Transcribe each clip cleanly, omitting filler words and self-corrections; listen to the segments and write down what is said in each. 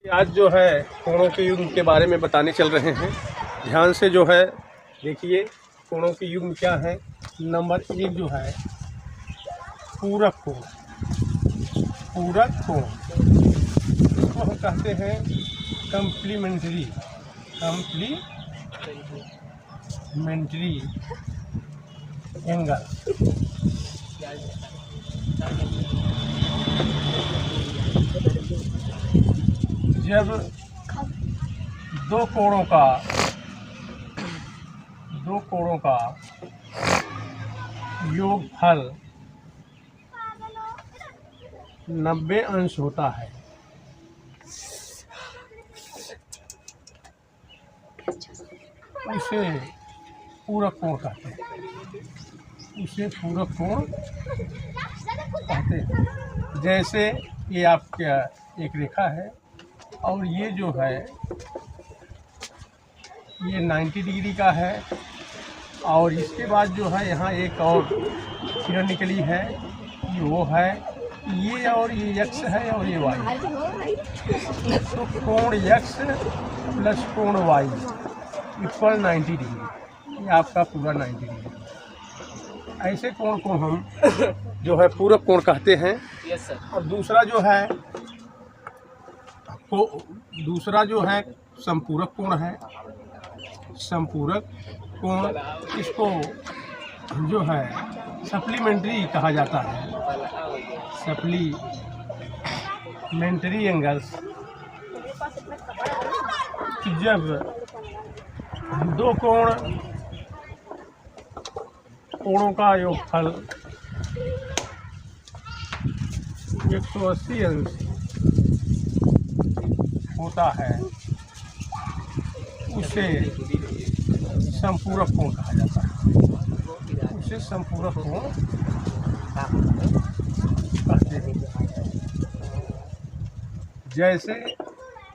आज जो है कोणों के युग्म के बारे में बताने चल रहे हैं। ध्यान से जो है देखिए, कोणों के युग्म क्या है। नंबर 1 जो है पूरक कोण। पूरक कोण इसको हम कहते हैं कम्प्लीमेंट्री एंगल। जब दो कोणों का योगफल 90 अंश होता है, उसे पूरक कोण कहते हैं। जैसे ये आपका एक रेखा है और ये जो है ये 90 डिग्री का है, और इसके बाद जो है यहाँ एक और किरण निकली है, ये वो है, ये और ये x है और ये y। तो कोण x प्लस कोण y इक्वल 90 डिग्री। ये आपका पूरा 90 डिग्री। ऐसे कोण को हम जो है पूरक कोण कहते हैं। Yes sir. और दूसरा जो है संपूरक कोण है। संपूरक कोण इसको जो है सप्लीमेंट्री कहा जाता है। Supplementary angles. जब दो कोणों का योगफल 180 अंश होता है, उसे संपूरक कोण कहा जाता है। उसे संपूरक कोण कहते हैं। जैसे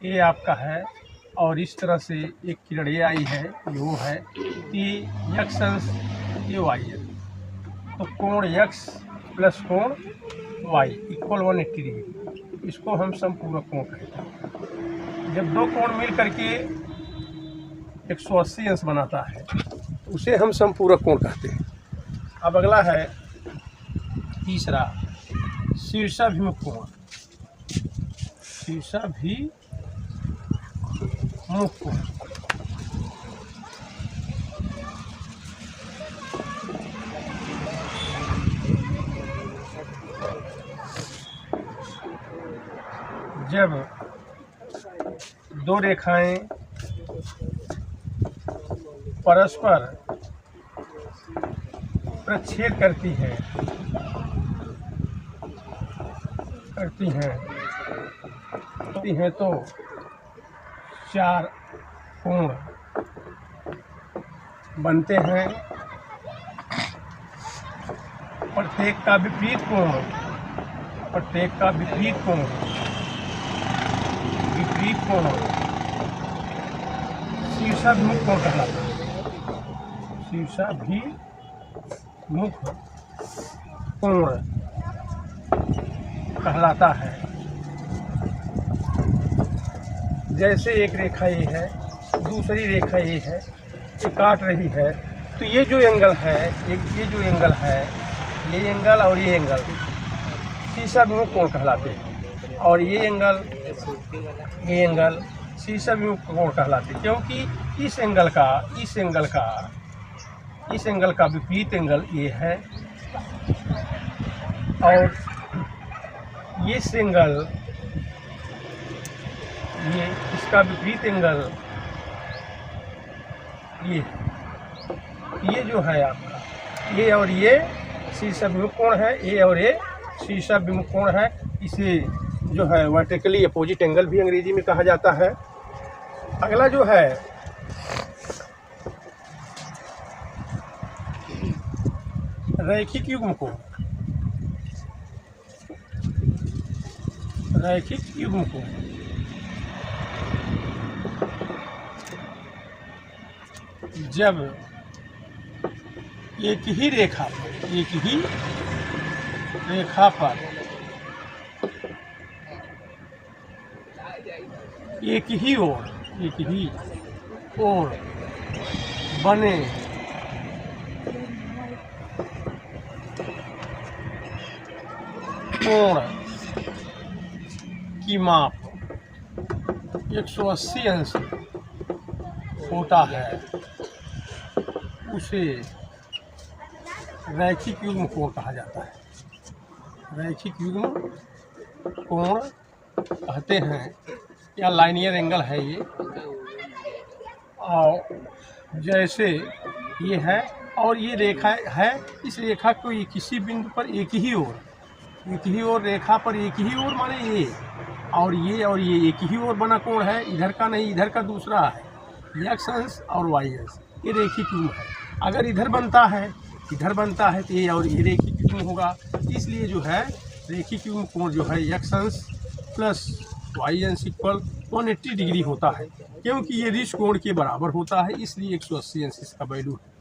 ये आपका है और इस तरह से एक किरण ये आई है, ये वो है कि x अंश ये y है, तो कोण x प्लस कोण y इक्वल 180 डिग्री। इसको हम संपूरक कोण कहते हैं। जब दो कोण मिल करके 180 अंश बनाता है, उसे हम संपूरक कोण कहते हैं। अब अगला है तीसरा शीर्षाभिमुख कोण। शीर्षाभिमुख कोण जब दो रेखाएं परस्पर प्रक्षेप करती हैं तो 4 कोण बनते हैं। प्रत्येक का विपरीत कोण शीर्षाभिमुख कोण कहलाता है। शीर्षाभिमुख कोण कहलाता है। जैसे एक रेखा ये है, दूसरी रेखा ये है, ये काट रही है, तो ये जो एंगल है, ये एंगल और ये एंगल शीर्षाभिमुख कोण कहलाते हैं। और ये एंगल शीर्षाभिमुख कोण कहलाते हैं, क्योंकि इस एंगल का विपरीत एंगल ये है, और इसका विपरीत एंगल ये जो है आपका, ये और ये शीर्षाभिमुख कोण है, ये और ये शीर्षाभिमुख कोण है। इसे जो है वर्टिकली अपोजिट एंगल भी अंग्रेजी में कहा जाता है। अगला जो है रैखिक युग्म कोण। जब एक ही रेखा पर एक ही ओर बने कोण की माप 180 अंश होता है उसे रैखिक युग्म कोण कहा जाता है। रैखिक युग्म कोण कहते हैं या लाइनियर एंगल है ये। और जैसे ये है और ये रेखा है, इस रेखा को किसी बिंदु पर एक ही ओर रेखा पर एक ही ओर माने ये और ये एक ही ओर बना कोण है, इधर का नहीं, इधर का दूसरा है। एक्स अंश और वाई अंश ये रेखिक युग्म है। अगर इधर बनता है तो ये और ये रेखिक युग्म होगा। इसलिए जो है रेखिक युग्म कोण जो है एक्स अंश प्लस वाई अंश इक्वल 180 डिग्री होता है, क्योंकि ये रिश्त कोण के बराबर होता है, इसलिए 180 अंश इसका वैल्यू है।